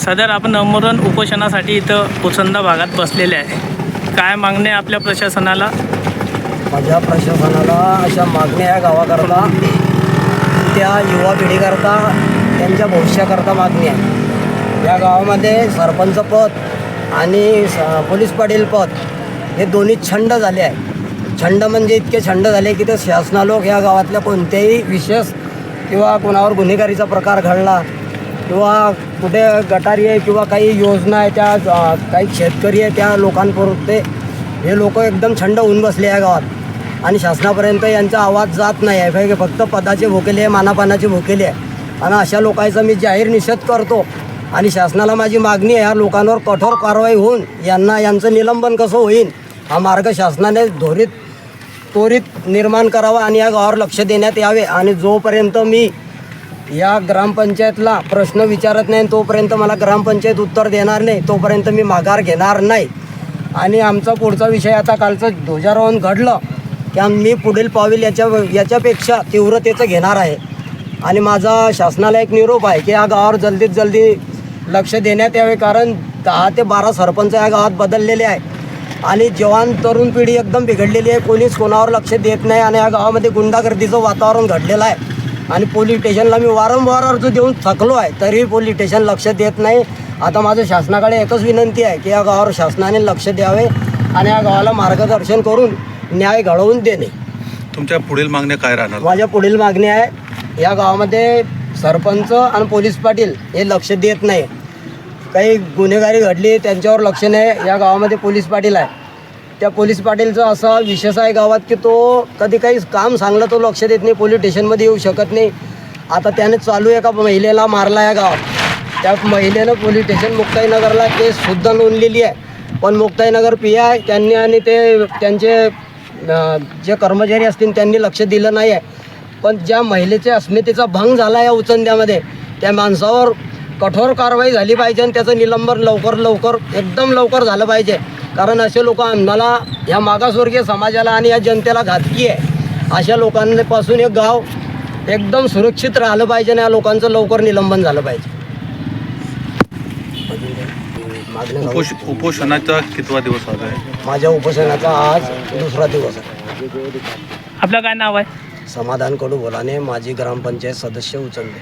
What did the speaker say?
सदर आपण आमरण उपोषणासाठी इथं उचंदा भागात बसलेले आहे. काय मागणे आपल्या प्रशासनाला? माझ्या प्रशासनाला अशा मागण्या या गावाकरता, त्या युवा पिढीकरता, त्यांच्या भविष्याकरता मागणी आहे. या गावामध्ये सरपंच पद आणि पोलीस पाटील पद हे दोन्ही छंड झाले आहे. छंड म्हणजे इतके छंड झाले की ते शासनालोक या गावातल्या कोणत्याही विशेष किंवा कोणावर गुन्हेगारीचा प्रकार घडला किंवा कुठे गटारी आहे किंवा काही योजना आहे त्या काही शेतकरी आहे त्या लोकांपुरते हे लोक एकदम छंड होऊन बसले या गावात आणि शासनापर्यंत यांचा आवाज जात नाही आहे. फक्त पदाचे भोकेले आहे, मानापानाचे भोकेले आहे आणि अशा लोकांचा मी जाहीर निषेध करतो. आणि शासनाला माझी मागणी आहे, या लोकांवर कठोर कारवाई होऊन यांचं निलंबन कसं होईल हा मार्ग शासनाने त्वरित निर्माण करावा आणि या गावावर लक्ष देण्यात यावे. आणि जोपर्यंत मी या ग्रामपंचायतला प्रश्न विचारत नाही तोपर्यंत मला ग्रामपंचायत उत्तर देणार नाही, तोपर्यंत मी माघार घेणार नाही. आणि आमचा पुढचा विषय आता कालचं ध्वजारोहण घडलं की मी पुढील पाऊल याच्यापेक्षा तीव्रतेचं घेणार आहे. आणि माझा शासनाला एक निरोप आहे की या गावावर जल्दीत जल्दी लक्ष देण्यात यावे, कारण 10 ते 12 सरपंच या गावात बदललेले आहे आणि जवान तरुण पिढी एकदम बिघडलेली आहे. कोणीच कोणावर लक्ष देत नाही आणि या गावामध्ये गुंडागर्दीचं वातावरण घडलेलं आहे. आणि पोलीस स्टेशनला मी वारंवार अर्ज देऊन थकलो आहे, तरीही पोलीस स्टेशन लक्ष देत नाही. आता माझं शासनाकडे एकच विनंती आहे की या गावावर शासनाने लक्ष द्यावे आणि या गावाला मार्गदर्शन करून न्याय घडवून देणे. तुमच्या पुढील मागण्या काय राहणार? माझ्या पुढील मागणी आहे, या गावामध्ये सरपंच आणि पोलीस पाटील हे लक्ष देत नाही. काही गुन्हेगारी घडली त्यांच्यावर लक्ष नाही. या गावामध्ये पोलीस पाटील आहे, त्या पोलीस पाटीलचा असा विशेष आहे गावात की तो कधी काही काम सांगलं तो लक्ष देत नाही, पोलीस स्टेशनमध्ये येऊ शकत नाही. आता त्याने चालू एका महिलेला मारला या गावात, त्या महिलेनं पोलीस स्टेशन मुक्ताईनगरला केससुद्धा नोंदलेली आहे. पण मुक्ताईनगर PI त्यांनी आणि त्यांचे जे कर्मचारी असतील त्यांनी लक्ष दिलं नाही आहे. पण ज्या महिलेच्या अस्मितेचा भंग झाला या उचंद्यामध्ये त्या माणसावर कठोर कारवाई झाली पाहिजे आणि त्याचं निलंबन लवकर एकदम लवकर झालं पाहिजे. कारण असे लोक आम्हाला ह्या मागासवर्गीय समाजाला आणि या जनतेला घातकी आहे. अशा लोकांपासून एक गाव एकदम सुरक्षित राहिलं पाहिजे आणि या लोकांचं लवकर निलंबन झालं पाहिजे. उपोषणाचा कितवा दिवस आज आहे? माझ्या उपोषणाचा आज दुसरा दिवस आहे. आपलं काय नाव आहे? समाधान कडू बोलाने, माजी ग्रामपंचायत सदस्य उचंदे.